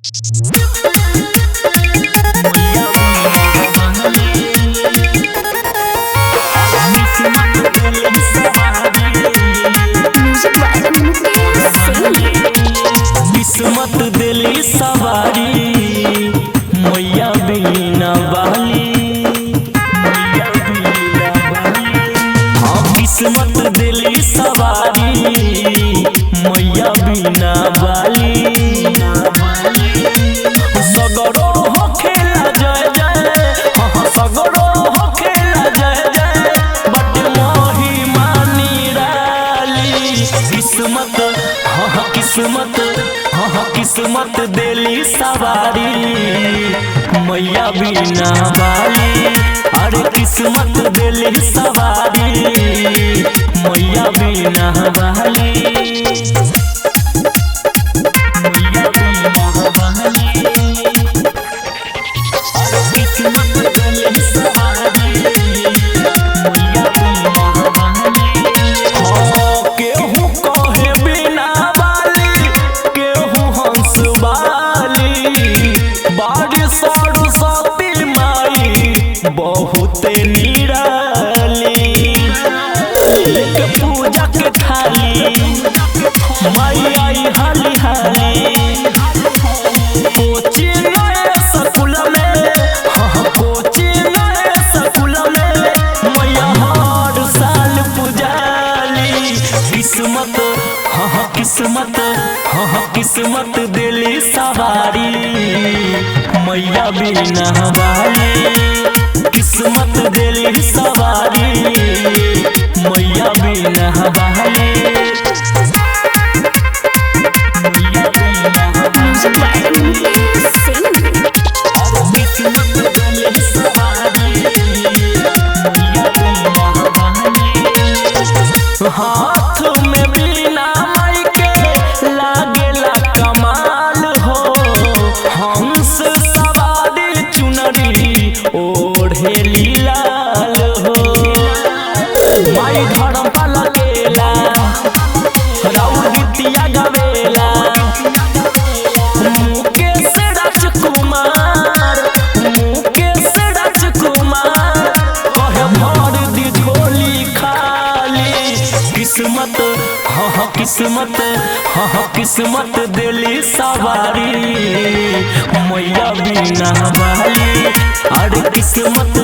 किस्मत दिली सवारी मैया बिना वाली, मैया बिना वाली। हाँ किस्मत दिली सवारी मैया बिना वाली। सगरो हो खेला जय जय, हाँ सगरो हो खेला जय जय, बट मोही मानी राली। किस्मत हाँ किस्मत हाँ किस्मत दिली सवारी मैया बिना वाली। अरे किस्मत दिली सवारी मैया बिना वाली, मैया बिना वाली। अरे किस्मत दिली सवारी मैया बिना वाली। केहू कहे बिना वाली, केहू हंस वाली। बाड़ी सरस्वती माई बहुत निराली। लेके पूजा के थाली माई आई हाली हाली। कोचिंग स्कूल में, हाँ कोचिंग स्कूल में मैया हर साल पुजाली। किस्मत हाँ किस्मत हाँ किस्मत दिली सवारी मैया बिना वाली। किस्मत दिली सवारी मैया बिना वाली, मैया बिना वाली। किस्मत दिली सवारी मैया बिना वाली। हाथ में बिना माई के लागेला कमाल हो। हंस सवारी चुनरी ओढ़ेली लाल हो। माई धर्म पाला गेला राउर गीतिया गवेला। मुकेश राजकुमार, मुकेश राजकुमार कहे भर दी झोली खाली। किस्मत हाँ किस्मत हाँ किस्मत दिली सवारी मैया बिना वाली। अरे किस्मत